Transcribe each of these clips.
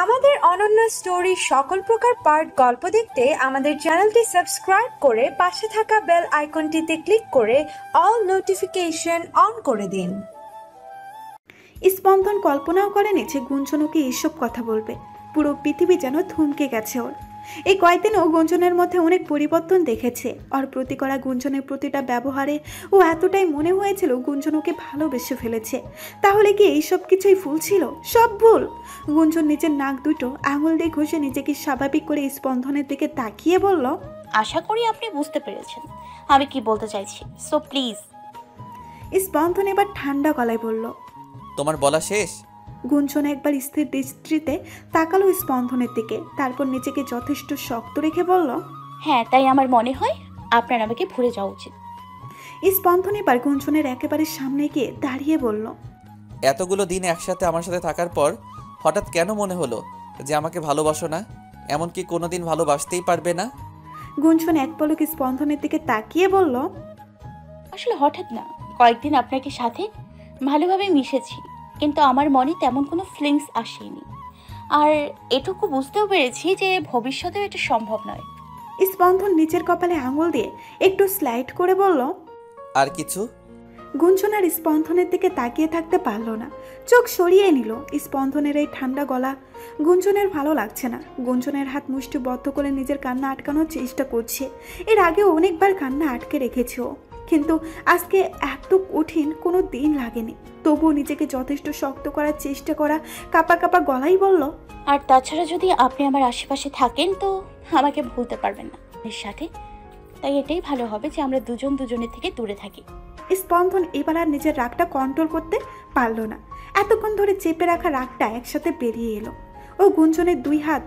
আমাদের অনন্য স্টোরি সকল প্রকার পার্ট গল্প দেখতে আমাদের চ্যানেলটি সাবস্ক্রাইব করে পাশে থাকা বেল আইকনটিতে ক্লিক করে অল নোটিফিকেশন অন করে দিন। স্পন্দন কল্পনাও করেনি যে গুঞ্জন ওকে এইসব কথা বলবে। পুরো পৃথিবী যেন থমকে গেছে ওর। এই কয়েকদিনও গুঞ্জনের মধ্যে অনেক পরিবর্তন দেখেছে। ওর প্রতি করা গুঞ্জনের প্রতিটা ব্যবহারে ও এতটাই মনে হয়েছিল গুঞ্জন ওকে ভালোবেসে ফেলেছে। তাহলে কি এইসব কিছুই ভুল ছিল? সব ভুল। গুঞ্জন নিজের নাক দুটো আঙুল দিয়ে ঘষে নিজেকে স্বাভাবিক করে স্পন্দনের দিকে তাকিয়ে বলল, আশা করি আপনি বুঝতে পেরেছেন আমি কি বলতে চাইছি, সো প্লিজ। স্পন্দন এবার ঠান্ডা গলায় বলল, তোমার বলা শেষ? গুঞ্জন একবার স্থির দৃষ্টিতে তাকালো স্পন্দনের দিকে, তারপর নিজেকে যথেষ্ট শক্ত রেখে বলল, হ্যাঁ, তাই আমার মনে হয় আপনার আমাকে ভুলে যাওয়া উচিত। স্পন্দন এবার গুঞ্জনের একেবারে সামনে গিয়ে দাঁড়িয়ে বলল, এতগুলো দিন একসাথে আমার সাথে থাকার পর হঠাৎ কেন মনে হলো যে আমাকে ভালোবাসো না? এমনকি কোনোদিন ভালোবাসতেই পারবে না? গুঞ্জন এক পলক স্পন্দনের দিকে তাকিয়ে বলল, আসলে হঠাৎ না, কয়েকদিন আপনাকে সাথে ভালোভাবে মিশেছি, কিন্তু আমার মনে তেমন কোনো ফিলিংস আসেনি। আর এটুকু বুঝতেও পেরেছি যে ভবিষ্যতেও এটা সম্ভব নয়। স্পন্দন নিচের কপালে আঙুল দিয়ে একটু স্লাইড করে বলল, আর কিছু? গুঞ্জন আর স্পন্দনের দিকে তাকিয়ে থাকতে পারল না, চোখ সরিয়ে নিল। স্পন্দনের এই ঠান্ডা গলা গুঞ্জনের ভালো লাগছে না। গুঞ্জনের হাত মুষ্টিবদ্ধ করে নিজের কান্না আটকানোর চেষ্টা করছে। এর আগেও অনেকবার কান্না আটকে রেখেছে ও, কিন্তু আজকে এত কঠিন কোনো দিন লাগেনি। তবুও নিজেকে যথেষ্ট শক্ত করার চেষ্টা করা কাপা কাপা গলাই বলল, আর তাছাড়া যদি আপনি আমার আশেপাশে থাকেন তো আমাকে ভুলতে পারবেন না এর সাথে। তাই এটাই ভালো হবে যে আমরা দুজন দুজনের থেকে দূরে থাকি। স্পন্দন এবার আর নিজের রাগটা কন্ট্রোল করতে পারল না। এতক্ষণ ধরে চেপে রাখা রাগটা একসাথে বেরিয়ে এলো। ও গুঞ্জনের দুই হাত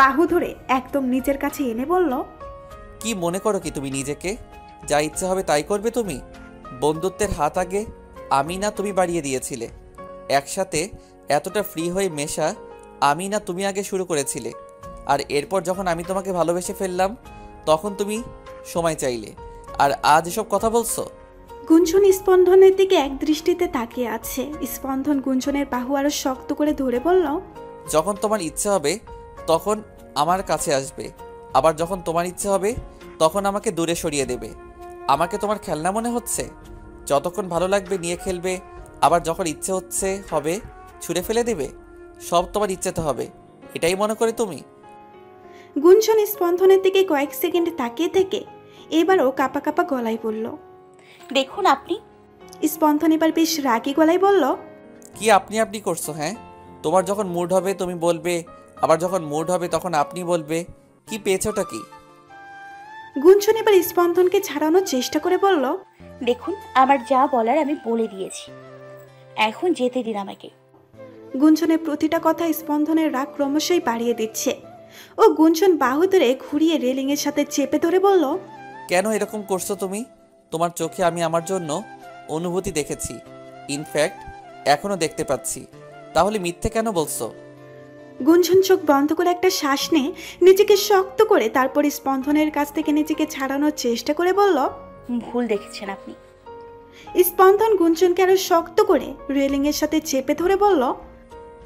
বাহু ধরে একদম নিজের কাছে এনে বলল, কি মনে করো কি তুমি নিজেকে? যা ইচ্ছে হবে তাই করবে তুমি? বন্ধুত্বের হাত আগে আমি না তুমি বাড়িয়ে দিয়েছিলে। একসাথে এতটা ফ্রি হয়ে মেশা আমি না তুমি আগে শুরু করেছিলে। আর এরপর যখন আমি তোমাকে ভালোবেসে ফেললাম তখন তুমি সময় চাইলে, আর আজ এসব কথা বলছো? গুঞ্জন স্পন্দনের দিকে এক দৃষ্টিতে তাকিয়ে আছে। স্পন্দন গুঞ্জনের বাহু আরো শক্ত করে ধরে বলল, যখন তোমার ইচ্ছে হবে তখন আমার কাছে আসবে, আবার যখন তোমার ইচ্ছে হবে তখন আমাকে দূরে সরিয়ে দেবে। আমাকে তোমার খেলনা মনে হচ্ছে? যতক্ষণ ভালো লাগবে নিয়ে খেলবে, আবার যখন ইচ্ছে হচ্ছে হবে ছুঁড়ে ফেলে দেবে। সব তোমার ইচ্ছেতে হবে, এটাই মনে করে তুমি? গুঞ্জন স্পন্দনের দিকে কয়েক সেকেন্ড তাকিয়ে থেকে এবারও কাপা কাপা গলায় বলল, দেখুন আপনি। স্পন্দন এবার বেশ রাগী গলায় বলল, কি আপনি আপনি করছো? হ্যাঁ, তোমার যখন মুড হবে তুমি বলবে, আবার যখন মুড হবে তখন আপনি বলবে। কি পেয়েছোটা কি? গুঞ্জন এবার স্পন্দনকে ছাড়ানোর চেষ্টা করে বলল, দেখুন আমার যা বলার আমি বলে দিয়েছি, এখন যেতে দিন আমাকে। গুঞ্জনের প্রতিটা কথা স্পন্দনের রাগ ক্রমশই বাড়িয়ে দিচ্ছে। ও গুঞ্জন বাহু ধরে ঘুরিয়ে রেলিংয়ের সাথে চেপে ধরে বলল, কেন এরকম করছো তুমি? তোমার চোখে আমি আমার জন্য অনুভূতি দেখেছি, ইনফ্যাক্ট এখনো দেখতে পাচ্ছি, তাহলে মিথ্যে কেন বলছো? গুঞ্জন চোখ বন্ধ করে একটা শ্বাস নিয়ে নিজেকে শক্ত করে তারপর স্পন্দনের কাছ থেকে নিজেকে ছাড়ানোর চেষ্টা করে বলল, ভুল দেখেছেন আপনি। স্পন্দন গুঞ্জনকে আরো শক্ত করে রেলিংয়ের সাথে চেপে ধরে বলল,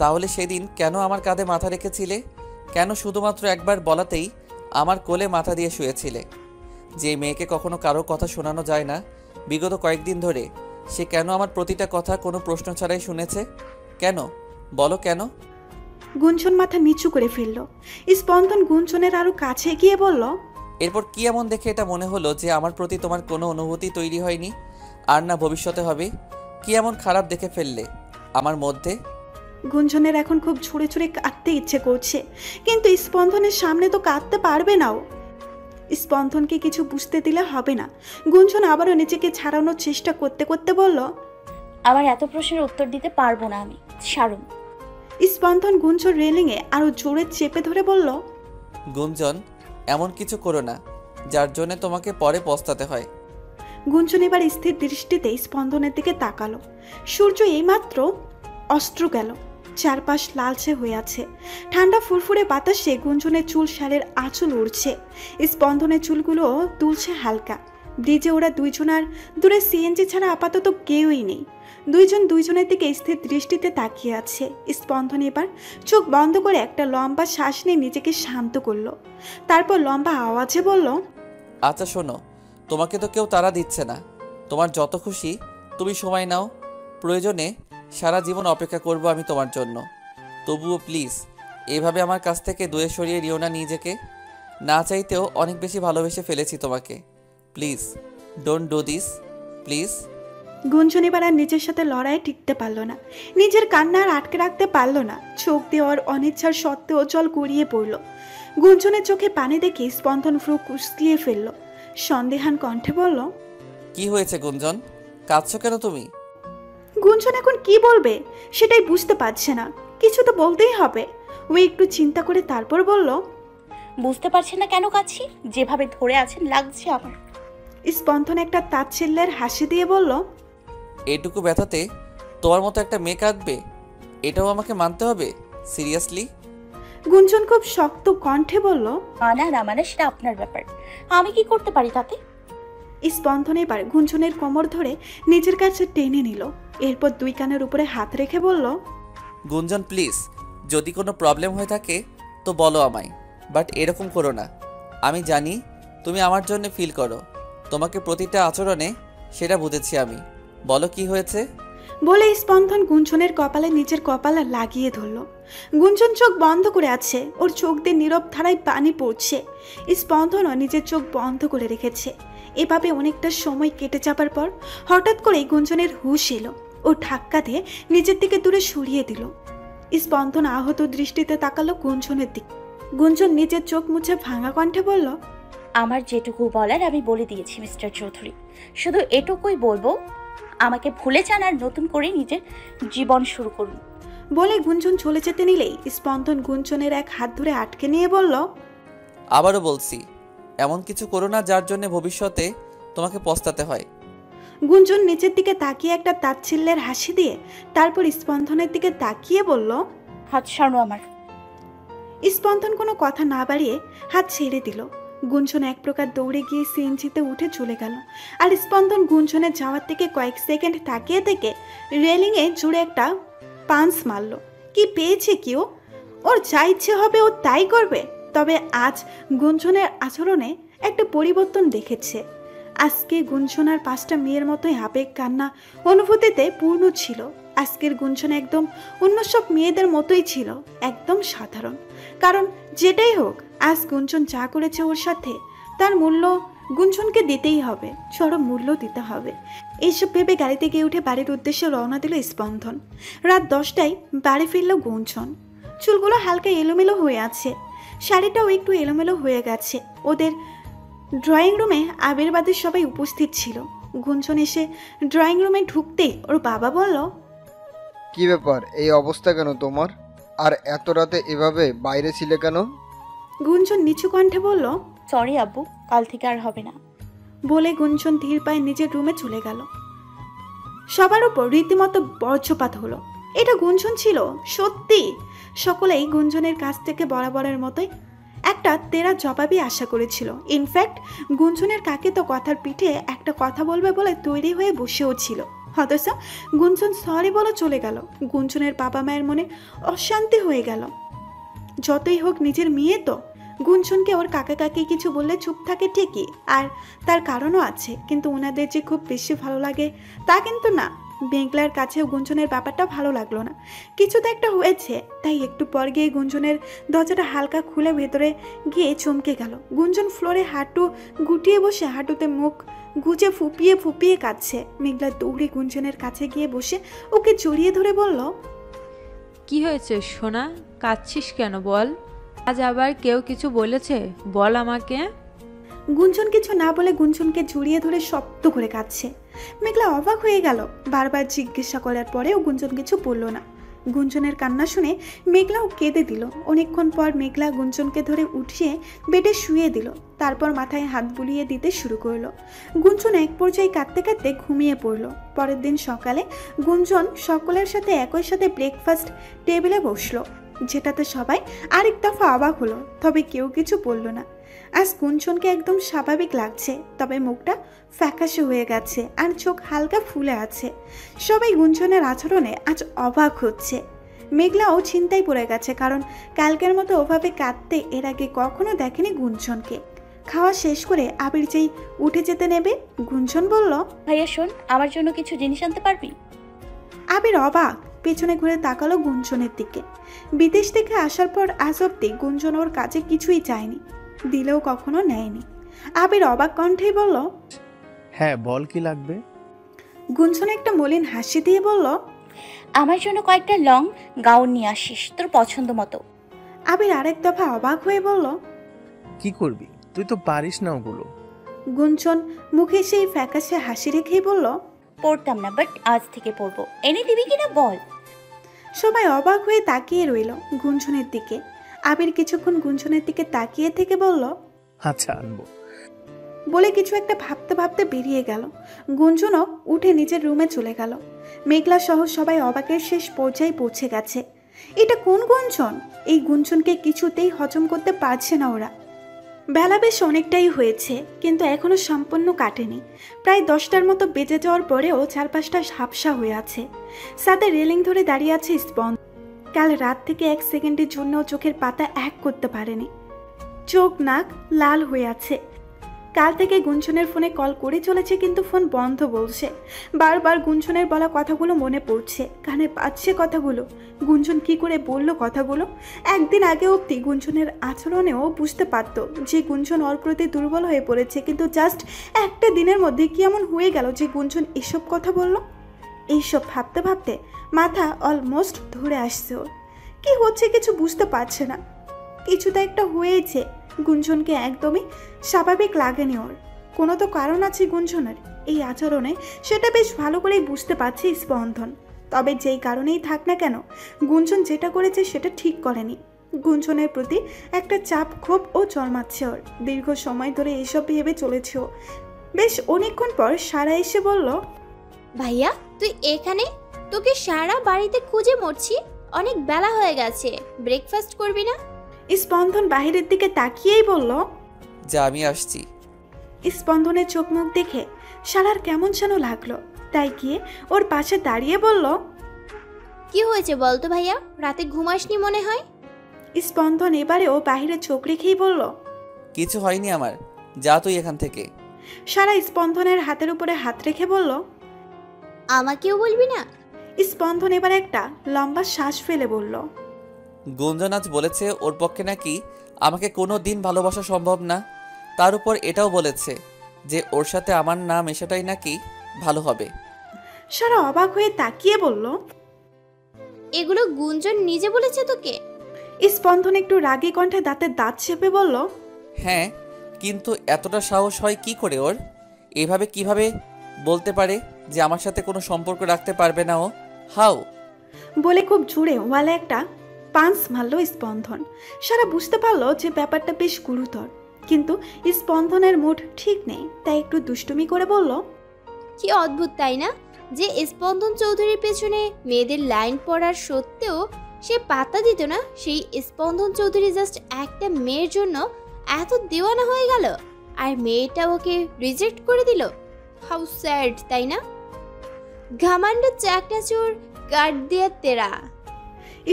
তাহলে সেদিন কেন আমার কাঁধে মাথা রেখেছিলে? কেন শুধুমাত্র একবার বলাতেই আমার কোলে মাথা দিয়ে শুয়েছিলে? যে মেয়েকে কখনো কারো কথা শোনানো যায় না, বিগত কয়েকদিন ধরে সে কেন আমার প্রতিটা কথা কোনো প্রশ্ন ছাড়াই শুনেছে? কেন বলো কেন? গুঞ্জন মাথা নিচু করে ফেলল। স্পন্দন গুঞ্জনের আরো কাছে গিয়ে বলল, এরপর কি এমন দেখে এটা মনে হলো যে আমার প্রতি তোমার কোনো অনুভূতি তৈরি হয়নি, আর না ভবিষ্যতে হবে? কি এমন খারাপ দেখে ফেললে আমার মধ্যে? গুঞ্জনের এখন খুব ছুঁড়ে ছুঁড়ে কাঁদতে ইচ্ছে করছে, কিন্তু স্পন্দনের সামনে তো কাঁদতে পারবে না ও। স্পন্দনকে কিছু বুঝতে দিলে হবে না। গুঞ্জন আবারও নিজেকে ছাড়ানোর চেষ্টা করতে করতে বলল, আমার এত প্রশ্নের উত্তর দিতে পারবো না আমি, ছাড়ুন। স্পন্দন গুঞ্জন রেলিংয়ে আরো জোরে চেপে ধরে বলল, গুঞ্জন, এমন কিছু করো না যার জন্য তোমাকে পরে পস্তাতে হয়। গুঞ্জন এবার স্থির দৃষ্টিতে স্পন্দনের দিকে তাকালো। সূর্য এইমাত্র অস্ত্র গেল, চারপাশ লালচে হয়ে আছে। ঠান্ডা ফুরফুরে বাতাসে গুঞ্জনের চুল শালের আঁচল উড়ছে। স্পন্দনের চুলগুলো দুলছে হালকা। ব্রিজে ওরা দুইজন, আর দূরে সিএনজি ছাড়া আপাতত কেউই নেই। দুইজন দুইজনের দিকে স্থির দৃষ্টিতে তাকিয়ে আছে। স্পন্দন এবার চোখ বন্ধ করে একটা লম্বা শ্বাস নিয়ে নিজেকে শান্ত করলো। তারপর লম্বা আওয়াজে বলল, আচ্ছা শোনো, তোমাকে তো কেউ তাড়া দিচ্ছে না, তোমার যত খুশি তুমি সময় নাও, প্রয়োজনে সারা জীবন অপেক্ষা করব আমি তোমার জন্য। তবুও প্লিজ এইভাবে আমার কাছ থেকে দূরে সরিয়ে নিও না নিজেকে। না চাইতেও অনেক বেশি ভালোবেসে ফেলেছি তোমাকে। Please don't do this, please. গুঞ্জন এবার আর নিজের সাথে লড়াইয়ে টিকতে পারলো না, নিজের কান্না আর আটকে রাখতে পারলো না। চোখ দিয়ে ওর অনিচ্ছার সত্ত্বেও জল গড়িয়ে পড়ল। গুঞ্জনের চোখে পানি দেখে স্পন্দন ভ্রু কুঁচকিয়ে ফেলল। সন্দেহান কণ্ঠে বলল, কি হয়েছে গুঞ্জন, কাঁদছো কেন তুমি? গুঞ্জন এখন কি বলবে সেটাই বুঝতে পারছে না, কিছু তো বলতেই হবে। ও একটু চিন্তা করে তারপর বলল, বুঝতে পারছেন না কেন কাছি? যেভাবে ধরে আছেন লাগছে আমার। স্পন্দন একটা তাচ্ছিল্যের হাসি দিয়ে বলল, এটুকু ব্যথাতে তোমার মতো একটা মেয়ে কাঁদবে? এটাও আমাকে মানতে হবে? সিরিয়াসলি? গুঞ্জন খুব শক্ত কণ্ঠে বলল। মানা না মানা সেটা আপনার ব্যাপার, আমি কি করতে পারি তাতে? স্পন্দন এবার গুঞ্জনের কোমর ধরে নিজের কাছে টেনে নিল। এরপর দুই কানের উপরে হাত রেখে বলল, গুঞ্জন প্লিজ, যদি কোনো প্রবলেম হয়ে থাকে তো বলো আমায়, বাট এরকম করো না। আমি জানি তুমি আমার জন্য ফিল করো, তোমাকে প্রতিটা আচরণে সেটা বুঝেছি আমি। বলো কি হয়েছে? বলে স্পন্দন গুঞ্জনের কপালে নিজের কপাল লাগিয়ে ধরল। গুঞ্জন চোখ বন্ধ করে আছে, ওর চোখ দিয়ে নীরব ধারায় পানি পড়ছে। স্পন্দনও নিজের চোখ বন্ধ করে রেখেছে। এভাবে অনেকটা সময় কেটে যাবার পর হঠাৎ করেই গুঞ্জনের হুঁশ এলো। ও ধাক্কা দিয়ে নিজের দিকে দূরে সরিয়ে দিল। স্পন্দন আহত দৃষ্টিতে তাকালো গুঞ্জনের দিকে। গুঞ্জন নিজের চোখ মুছে ভাঙা কণ্ঠে বলল, আমার যেটুকু বলার আমি বলে দিয়েছি মিস্টার চৌধুরী, শুধু এটুকুই বলবো, আমাকে ভুলে যান আর নতুন করে নিজের জীবন শুরু করুন। বলে গুঞ্জন চলে যেতে নিলেই স্পন্দন গুঞ্জনের এক হাত ধরে আটকে নিয়ে বলল, আবারও বলছি, এমন কিছু করো না যার জন্য ভবিষ্যতে তোমাকে পস্তাতে হয়। গুঞ্জন নিচের দিকে তাকিয়ে একটা তাচ্ছিল্যের হাসি দিয়ে তারপর স্পন্দনের দিকে তাকিয়ে বলল, হাত সরানো আমার। স্পন্দন কোনো কথা না বাড়িয়ে হাত ছেড়ে দিল। গুঞ্জন এক প্রকার দৌড়ে গিয়ে সিএনজিতে উঠে চলে গেল। আর স্পন্দন গুঞ্জনের যাওয়ার থেকে কয়েক সেকেন্ড তাকিয়ে থেকে রেলিংয়ে জুড়ে একটা পাঞ্চ মারল। কি পেয়েছে কি ও? ওর যা ইচ্ছে হবে ও তাই করবে। তবে আজ গুঞ্জনের আচরণে একটা পরিবর্তন দেখেছে। আজকে গুঞ্জন আর 5টা মেয়ের মতোই আবেগ কান্না অনুভূতিতে পূর্ণ ছিল। আজকের গুঞ্জন একদম অন্য সব মেয়েদের মতোই ছিল, একদম সাধারণ। কারণ যেটাই হোক আজ গুঞ্জন যা করেছে ওর সাথে, তার মূল্য গুঞ্জনকে দিতেই হবে, চরম মূল্য দিতে হবে। এইসব ভেবে গাড়িতে গিয়ে উঠে বাড়ির উদ্দেশ্যে রওনা দিল স্পন্দন। রাত 10টায় বাড়ি ফিরল গুঞ্জন। চুলগুলো হালকা এলোমেলো হয়ে আছে, শাড়িটাও একটু এলোমেলো হয়ে গেছে। ওদের ড্রয়িং রুমে আবির্বাদের সবাই উপস্থিত ছিল। গুঞ্জন এসে ড্রয়িং রুমে ঢুকতেই ওর বাবা বলল, কি ব্যাপার, এই অবস্থা কেন তোমার? আর এত রাতে এভাবে বাইরে ছিলে কেন? গুঞ্জন নিচু কণ্ঠে বলল, সরি আব্বু, কাল থেকে আর হবে না। বলে গুঞ্জন ধীর পায়ে নিজের রুমে চলে গেল। সবার উপর রীতিমতো বজ্রপাত হলো। এটা গুঞ্জন ছিল সত্যি। সকলেই গুঞ্জনের কাছ থেকে বরাবরের মতোই একটা তেরা জবাবই আশা করেছিল। ইনফ্যাক্ট গুঞ্জনের কাকে তো কথার পিঠে একটা কথা বলবে বলে তৈরি হয়ে বসেও ছিল। অথচ গুঞ্জন সরি বলে চলে গেল। গুঞ্জনের বাবা মায়ের মনে অশান্তি হয়ে গেল। যতই হোক নিজের মেয়ে তো। গুঞ্জনকে ওর কাকা কাকি কিছু বললে চুপ থাকে ঠিকই, আর তার কারণও আছে, কিন্তু ওনাদের যে খুব বেশি ভালো লাগে তা কিন্তু না। মেঘলার কাছেও গুঞ্জনের ব্যাপারটা ভালো লাগলো না। কিছু তো একটা হয়েছে। তাই একটু পর গিয়ে গুঞ্জনের দরজাটা হালকা খুলে ভেতরে গিয়ে চমকে গেল। গুঞ্জন ফ্লোরে হাঁটু গুটিয়ে বসে হাঁটুতে মুখ গুজে ফুপিয়ে ফুপিয়ে কাঁদছে। মেঘলা দৌড়ে গুঞ্জনের কাছে গিয়ে বসে ওকে জড়িয়ে ধরে বলল, কি হয়েছে সোনা, কাঁদছিস কেন বল? আজ আবার কেউ কিছু বলেছে? বল আমাকে। গুঞ্জন কিছু না বলে গুঞ্জনকে জড়িয়ে ধরে শব্দ করে কাঁদছে। মেঘলা অবাক হয়ে গেল। বারবার জিজ্ঞাসা করার পরেও গুঞ্জন কিছু বলল না। গুঞ্জনের কান্না শুনে মেঘলাও কেঁদে দিল। অনেকক্ষণ পর মেঘলা গুঞ্জনকে ধরে উঠিয়ে বেডে শুয়ে দিল। তারপর মাথায় হাত বুলিয়ে দিতে শুরু করলো। গুঞ্জন এক পর্যায়ে কাঁদতে কাঁদতে ঘুমিয়ে পড়ল। পরের দিন সকালে গুঞ্জন সকলের সাথে একই সাথে ব্রেকফাস্ট টেবিলে বসলো, যেটাতে সবাই আরেক দফা অবাক হলো। তবে কেউ কিছু বলল না। আজ গুঞ্জনকে একদম স্বাভাবিক লাগছে, তবে মুখটা ফ্যাকাশে হয়ে গেছে আর চোখ হালকা ফুলে আছে। সবাই গুঞ্জনের আচরণে আজ অবাক হচ্ছে। মেঘলাও চিন্তায় পড়ে গেছে, কারণ কালকের মতো ওভাবে কাঁদতে এর আগে কখনো দেখেনি গুঞ্জনকে। খাওয়া শেষ করে আবির যেই উঠে যেতে নেবে, গুঞ্জন বলল, ভাইয়া শোন, আমার জন্য কিছু জিনিস আনতে পারবি? আবির অবাক, পেছনে ঘুরে তাকালো গুঞ্জনের দিকে। বিদেশ থেকে আসার পর আজ অব্দি গুঞ্জন ওর কাছে কিছুই চায়নি, দিলেও কখনো নেয়নি। আবির অবাক কণ্ঠেই বলল, হ্যাঁ বল কি লাগবে। গুঞ্জন একটা মলিন হাসি দিয়ে বলল, আমার জন্য কয়েকটা লং গাউন নিয়ে আসিস, তোর পছন্দ মতো। আবির আরেক দফা অবাক হয়ে বলল, কি করবি, তুই তো পারিস না ওগুলো। গুঞ্জন মুখে সেই ফ্যাকাশে হাসি রেখেই বলল, পড়তাম না, বাট আজ থেকে পড়বো। এনে দিবি কিনা বল। সবাই অবাক হয়ে তাকিয়ে রইল গুঞ্জনের দিকে। আবির কিছুক্ষণ গুঞ্জনের দিকে তাকিয়ে থেকে বলল, আচ্ছা আনবো। বলে কিছু একটা ভাবতে ভাবতে বেরিয়ে গেল। গুঞ্জনও উঠে নিজের রুমে চলে গেল। মেঘলা সহ সবাই অবাকের শেষ পর্যায়ে পৌঁছে গেছে। এটা কোন গুঞ্জন? এই গুঞ্জনকে কিছুতেই হজম করতে পারছে না ওরা। বেলা বেশ অনেকটাই হয়েছে, কিন্তু এখনো সম্পূর্ণ কাটেনি। প্রায় 10টার মতো বেজে যাওয়ার পরেও চারপাশটা ঝাপসা হয়ে আছে। সাথে রেলিং ধরে দাঁড়িয়ে আছে স্পন। কাল রাত থেকে 1 সেকেন্ডের জন্য চোখের পাতা এক করতে পারেনি। চোখ নাক লাল হয়ে আছে। কাল থেকে গুঞ্জনের ফোনে কল করে চলেছে, কিন্তু ফোন বন্ধ বলছে। বারবার গুঞ্জনের বলা কথাগুলো মনে পড়ছে, কানে পাচ্ছে কথাগুলো। গুঞ্জন কি করে বলল কথাগুলো? একদিন আগে অবধি গুঞ্জনের আচরণেও বুঝতে পারত যে গুঞ্জন ওর প্রতি দুর্বল হয়ে পড়েছে, কিন্তু জাস্ট একটা দিনের মধ্যে কি এমন হয়ে গেল যে গুঞ্জন এসব কথা বলল? এইসব ভাবতে ভাবতে মাথা অলমোস্ট ধরে আসছে ওর। কি হচ্ছে কিছু বুঝতে পারছে না। কিছু তো একটা হয়েছে, গুঞ্জনকে একদমই স্বাভাবিক লাগেনি ওর। কোনো তো কারণ আছে গুঞ্জনের এই আচরণে, সেটা বেশ ভালো করেই বুঝতে পারছে স্পন্দন। তবে যেই কারণেই থাক না কেন, গুঞ্জন যেটা করেছে সেটা ঠিক করেনি। গুঞ্জনের প্রতি একটা চাপ ক্ষোভ ও জন্মাচ্ছে ওর। দীর্ঘ সময় ধরে এইসব ভেবে চলেছে ও। বেশ অনেকক্ষণ পর সারা এসে বলল, ভাইয়া তুই এখানে? তোকে সারা বাড়িতে খুঁজে মরছি, অনেক বেলা হয়ে গেছে, ব্রেকফাস্ট করবি না? স্পন্দন বাহিরের দিকে তাকিয়েই বলল, যা আমি আসছি। স্পন্দনের চোখ মুখ দেখে সারার কেমন যেন লাগলো, তাই গিয়ে ওর পাশে দাঁড়িয়ে বলল, কি হয়েছে বলতো ভাইয়া, রাতে ঘুমাসনি মনে হয়? স্পন্দন এবারেও বাহিরে চোখ রেখেই বলল, কিছু হয়নি আমার, যা তুই এখান থেকে। সারা স্পন্দনের হাতের উপরে হাত রেখে বলল, আমাকেও বলবি না? স্পন্দন এবার একটা লম্বা শ্বাস ফেলে বলল, গুঞ্জন আজ বলেছে ওর পক্ষে নাকি আমাকে কোনো দিন ভালোবাসা সম্ভব না। তার উপর এটাও বলেছে যে ওর সাথে আমার না মেশাটাই নাকি ভালো হবে। সারা অবাক হয়ে তাকিয়ে বলল, এগুলো গুঞ্জন নিজে বলেছে তোকে? স্পন্দন একটু রাগী কণ্ঠে দাঁতের দাঁত চেপে বলল, হ্যাঁ, কিন্তু এতটা সাহস হয় কি করে ওর? এভাবে কিভাবে বলতে পারে যে আমার সাথে কোনো সম্পর্ক রাখতে পারবে না ও? হাউ? বলে খুব জোরে ওয়ালে একটা পাঞ্চ মারল স্পন্দন। সারা বুঝতে পারলো যে ব্যাপারটা বেশ গুরুতর, কিন্তু স্পন্দনের মুড ঠিক নেই, তাই একটু দুষ্টুমি করে বলল, কি অদ্ভুত তাই না, যে স্পন্দন চৌধুরীর পেছনে মেয়েদের লাইন পড়ার সত্ত্বেও সে পাত্তা দিত না, সেই স্পন্দন চৌধুরী জাস্ট একটা মেয়ের জন্য এত দেওয়ানা হয়ে গেল, আর মেয়েটা ওকে রিজেক্ট করে দিল। হাউ স্যাড তাই না? ঘামান্ড চাকটা চোর কাট দিয়ে তেরা।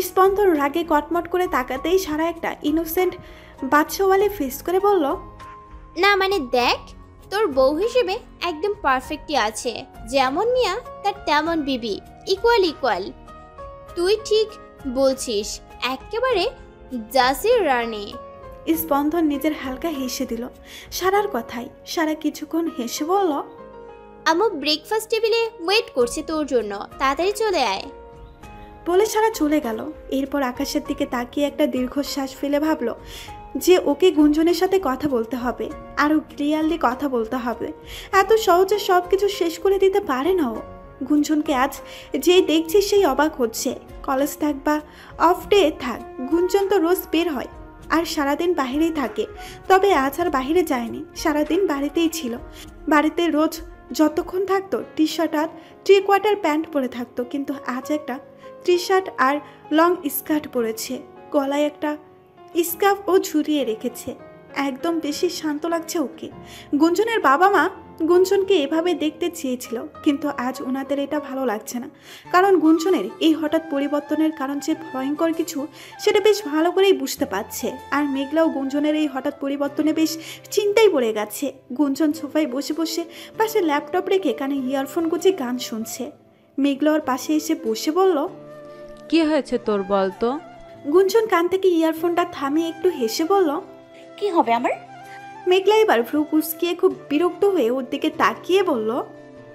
স্পন্দন রাগে কটমট করে তাকাতেই সারা একটা ইনোসেন্ট বাচ্চাওয়ালে ফেস করে বলল, না মানে দেখ, তোর বউ হিসেবে একদম পারফেক্টই আছে, যেমন মিয়া তার তেমন বিবি, ইকুয়াল ইকুয়াল। তুই ঠিক বলছিস, একেবারে জাসির রানী। স্পন্দন নিজের হালকা হেসে দিল সারার কথায়। সারা কিছুক্ষণ হেসে বলল, আমু ব্রেকফাস্ট টেবিলে ওয়েট করছে তোর জন্য, তাড়াতাড়ি চলে আয়। বলে সারা চলে গেল। এরপর আকাশের দিকে তাকিয়ে একটা দীর্ঘশ্বাস ফেলে ভাবলো যে ওকে গুঞ্জনের সাথে কথা বলতে হবে, আরও ক্লিয়ারলি কথা বলতে হবে। এত সহজে সব কিছু শেষ করে দিতে পারে না ও। গুঞ্জনকে আজ যে দেখছি সেই অবাক হচ্ছে। কলেজ থাক বা অফ ডে থাক, গুঞ্জন তো রোজ বের হয় আর সারাদিন বাহিরেই থাকে। তবে আজ আর বাহিরে যায়নি, সারাদিন বাড়িতেই ছিল। বাড়িতে রোজ যতক্ষণ থাকতো টি শার্ট আর 3/4 প্যান্ট পরে থাকতো, কিন্তু আজ একটা টি শার্ট আর লং স্কার্ট পরেছে, গলায় একটা স্কার্ফ ও ঝুরিয়ে রেখেছে। একদম বেশি শান্ত লাগছে ওকে। গুঞ্জনের বাবা মা গুঞ্জনকে এভাবে দেখতে চেয়েছিল, কিন্তু আজ ওনাদের এটা ভালো লাগছে না, কারণ গুঞ্জনের এই হঠাৎ পরিবর্তনের কারণ যে ভয়ঙ্কর কিছু সেটা বেশ ভালো করেই বুঝতে পারছে। আর মেঘলাও গুঞ্জনের এই হঠাৎ পরিবর্তনে বেশ চিন্তায় পড়ে গেছে। গুঞ্জন সোফায় বসে বসে পাশে ল্যাপটপ রেখে কানে ইয়ারফোন গুঁজে গান শুনছে। মেঘলা ওর পাশে এসে বসে বলল, কি হয়েছে তোর বল তো? গুঞ্জন কান থেকে ইয়ারফোনটা থামিয়ে একটু হেসে বলল, কি হবে আমার? মেঘলা এবার ভ্রু কুঁচকিয়ে খুব বিরক্ত হয়ে ওর দিকে তাকিয়ে বলল,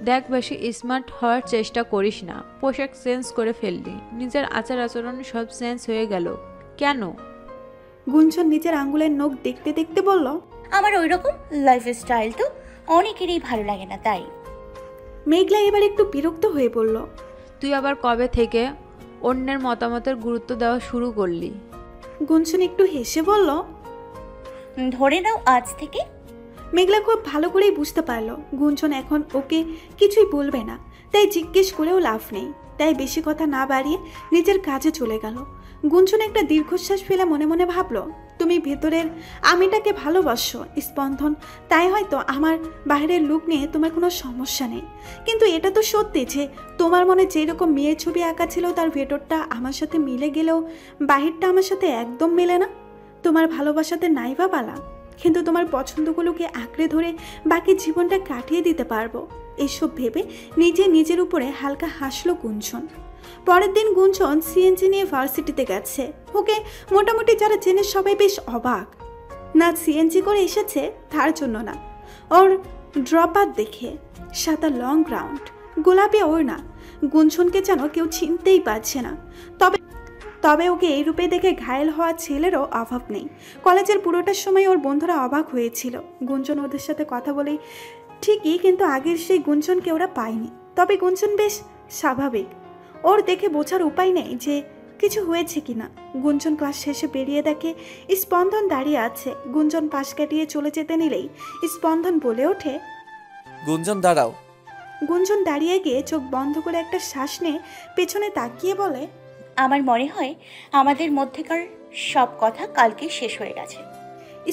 দেখ, বেশি স্মার্ট হওয়ার চেষ্টা করিস না। পোশাক চেঞ্জ করে ফেললি, নিজের আচার আচরণ সব চেঞ্জ হয়ে গেল কেন? গুঞ্জন নিজের আঙ্গুলের নখ দেখতে দেখতে বলল, আমার ওই রকম লাইফস্টাইল তো অনেকেরই ভালো লাগে না, তাই। মেঘলা এবার একটু বিরক্ত হয়ে বলল, তুই আবার কবে থেকে অন্যের মতামতের গুরুত্ব দেওয়া শুরু করলি? গুঞ্জন একটু হেসে বলল, ধরে নাও আজ থেকে। মেঘলা খুব ভালো করেই বুঝতে পারলো গুঞ্জন এখন ওকে কিছুই বলবে না, তাই জিজ্ঞেস করেও লাভ নেই। তাই বেশি কথা না বাড়িয়ে নিজের কাজে চলে গেল। গুঞ্জন একটা দীর্ঘশ্বাস ফেলে মনে মনে ভাবলো, তুমি ভেতরের আমিটাকে ভালোবাসো স্পন্দন, তাই হয়তো আমার বাইরের লুক নিয়ে তোমার কোনো সমস্যা নেই। কিন্তু এটা তো সত্যি যে তোমার মনে যেরকম মেয়ের ছবি আঁকা ছিল তার ভেতরটা আমার সাথে মিলে গেলেও বাহিরটা আমার সাথে একদম মেলে না। তোমার ভালোবাসাতে নাই বা বালা, কিন্তু তোমার পছন্দগুলোকে আঁকড়ে ধরে বাকি জীবনটা কাটিয়ে দিতে পারবো। এসব ভেবে নিজের উপরে হালকা হাসলো গুঞ্জন। পরের দিন গুঞ্জন সিএনজি নিয়ে ভার্সিটিতে গেছে। ওকে মোটামুটি যারা চেনে সবাই বেশ অবাক, না সিএনজি করে এসেছে তার জন্য না, ওর ড্রপার দেখে। সাদা লং গ্রাউন্ড, গোলাপি ওড়না, গুঞ্জনকে যেন কেউ চিনতেই পারছে না। তবে ওকে এই রূপে দেখে ঘায়েল হওয়া ছেলেরও অভাব নেই। কলেজের পুরোটার সময় ওর বন্ধুরা অবাক হয়েছিল। গুঞ্জন ওদের সাথে কথা বলেই ঠিকই, কিন্তু আগের সেই গুঞ্জনকে ওরা পায়নি। তবে গুঞ্জন বেশ স্বাভাবিক, ওর দেখে বোঝার উপায় নেই যে কিছু হয়েছে কিনা। গুঞ্জন ক্লাস শেষে বেরিয়ে দেখে স্পন্দন দাঁড়িয়ে আছে। গুঞ্জন পাশ কাটিয়ে চলে যেতে নিলেই স্পন্দন বলে ওঠে, গুঞ্জন দাঁড়াও। গুঞ্জন দাঁড়িয়ে গিয়ে চোখ বন্ধ করে একটা শ্বাস নিয়ে পেছনে তাকিয়ে বলে, আমার মনে হয় আমাদের মধ্যেকার সব কথা কালকে শেষ হয়ে গেছে।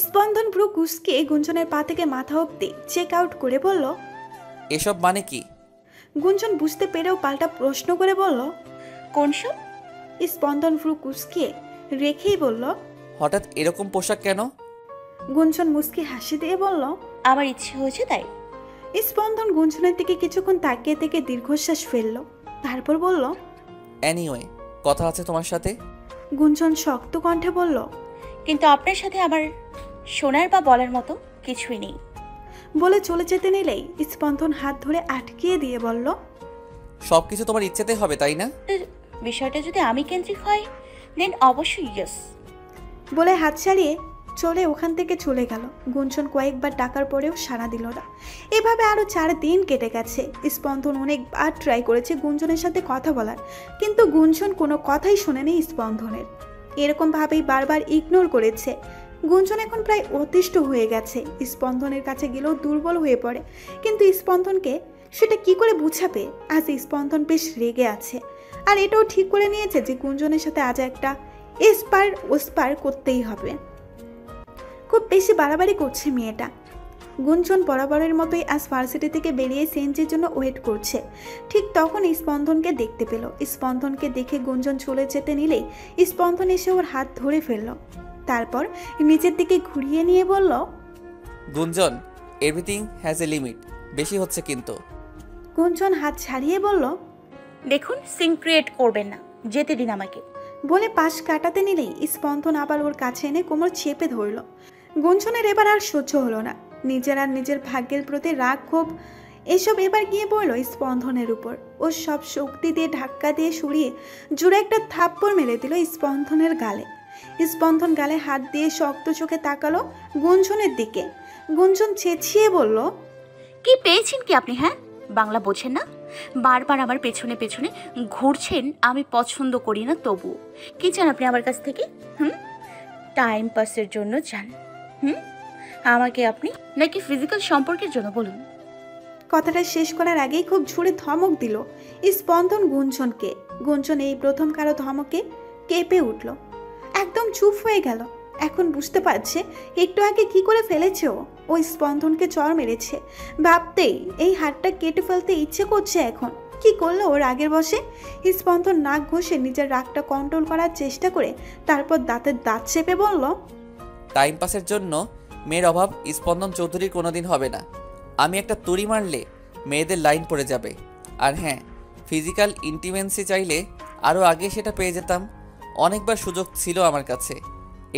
স্পন্দন ভ্রু কুঁচকে গুঞ্জনের পা থেকে মাথা অব্দি চেক আউট করে বলল, এসব মানে কি? গুঞ্জন বুঝতে পেরেও পাল্টা প্রশ্ন করে বলল, কোন সব? স্পন্দন ভ্রু কুঁচকে রেখেই বলল, হঠাৎ এরকম পোশাক কেন? গুঞ্জন মুচকি হাসি দিয়ে বলল, আমার ইচ্ছে হয়েছে তাই। স্পন্দন গুঞ্জনের দিকে কিছুক্ষণ তাকিয়ে থেকে দীর্ঘশ্বাস ফেলল, তারপর বলল, এনিওয়ে, কথা আছে তোমার সাথে। গুঞ্জন শক্ত কণ্ঠে বলল, কিন্তু আপনার সাথে আমার শোনার বা বলার মতো কিছুই নেই। বলে চলে যেতে নিলেই স্পন্দন হাত ধরে আটকিয়ে দিয়ে বলল, সবকিছু তোমার ইচ্ছেতে হবে তাই না? বিষয়টা যদি আমি কেন্দ্রিক হয় দেন অবশ্যই ইয়েস। বলে হাত ছাড়িয়ে চলে ওখান থেকে চলে গেল। গুঞ্জন কয়েকবার ডাকার পরেও সাড়া দিল না। এভাবে আরো 4 দিন কেটে গেছে। স্পন্দন অনেকবার ট্রাই করেছে গুঞ্জনের সাথে কথা বলার, কিন্তু গুঞ্জন কোনো কথাই শোনেনি স্পন্দনের। এরকম ভাবেই বারবার ইগনোর করেছে। গুঞ্জন এখন প্রায় অতিষ্ঠ হয়ে গেছে। স্পন্দনের কাছে গেলেও দুর্বল হয়ে পড়ে, কিন্তু স্পন্দনকে সেটা কি করে বুঝাবে? আজ স্পন্দন বেশ রেগে আছে, আর এটাও ঠিক করে নিয়েছে যে গুঞ্জনের সাথে আজ একটা এসপার ওসপার করতেই হবে। খুব বেশি বাড়াবাড়ি করছে মেয়েটা। গুঞ্জন বরাবরের মতোই আজ ভার্সিটি থেকে বেরিয়ে সিএনজির জন্য ওয়েট করছে। ঠিক তখন স্পন্দনকে দেখতে পেল। স্পন্দনকে দেখে গুঞ্জন চলে যেতে নিলেই স্পন্দন এসে ওর হাত ধরে ফেলল। তারপর নিজের দিকে ঘুরিয়ে নিয়ে বলল, গুঞ্জন, এভরিথিং হ্যাজ এ লিমিট, বেশি হচ্ছে কিন্তু। গুঞ্জন হাত ছাড়িয়ে বলল, দেখুন, সিন ক্রিয়েট করবেন না, যেতে দিন আমাকে। বলে পাশ কাটাতে নিলেই স্পন্দন আবার ওর কাছে এনে কোমর চেপে ধরল। গুঞ্জনের এবার আর সহ্য হলো না। নিজের আর নিজের ভাগ্যের প্রতি রাগ ক্ষোভ এসব এবার গিয়ে পড়ল স্পন্দনের উপর। ও সব শক্তি দিয়ে ধাক্কা দিয়ে সরিয়ে জোরে একটা থাপ্পড় মেরে দিল স্পন্দনের গালে। স্পন্দন গালে হাত দিয়ে শক্ত চোখে তাকালো গুঞ্জনের দিকে। গুঞ্জন চেঁচিয়ে বলল, কি পেয়েছেন কি আপনি? হ্যাঁ, বাংলা বোঝেন না? বারবার আমার পেছনে পেছনে ঘুরছেন। আমি পছন্দ করি না, তবু কি চান আপনি আমার কাছ থেকে? টাইম পাসের জন্য চান? আমাকে আপনি, নাকি ফিজিক্যাল সম্পর্কের জন্য? বলুন। কথাটা শেষ করার আগেই খুব জোরে ধমক দিল স্পন্দন গুঞ্জনকে। গুঞ্জন এই প্রথম কারো ধমকে কেঁপে উঠল, একদম চুপ হয়ে গেল। এখন বুঝতে পারছে একটু আগে কি করে ফেলেছে ও। ওই স্পন্দনকে চড় মেরেছে, ভাবতেই এই হাতটা কেটে ফেলতে ইচ্ছে করছে এখন। কি করলো ওর আগের বসে? স্পন্দন নাক ঘষে নিজের রাগটা কন্ট্রোল করার চেষ্টা করে তারপর দাঁতের দাঁত চেপে বলল, টাইম পাসের জন্য মেয়ের অভাব স্পন্দন চৌধুরীর কোনোদিন হবে না। আমি একটা তুড়ি মারলে মেয়েদের লাইন পড়ে যাবে। আর হ্যাঁ, ফিজিক্যাল ইন্টিমেন্সি চাইলে আরও আগে সেটা পেয়ে যেতাম। অনেকবার সুযোগ ছিল আমার কাছে।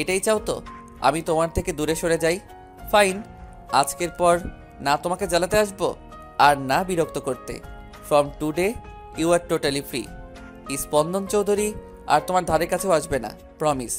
এটাই চাও তো আমি তোমার থেকে দূরে সরে যাই? ফাইন, আজকের পর না তোমাকে জ্বালাতে আসবো আর না বিরক্ত করতে। From today you are totally free. Spandan Chowdhury আর তোমার ধারে কাছেও আসবে না, প্রমিস।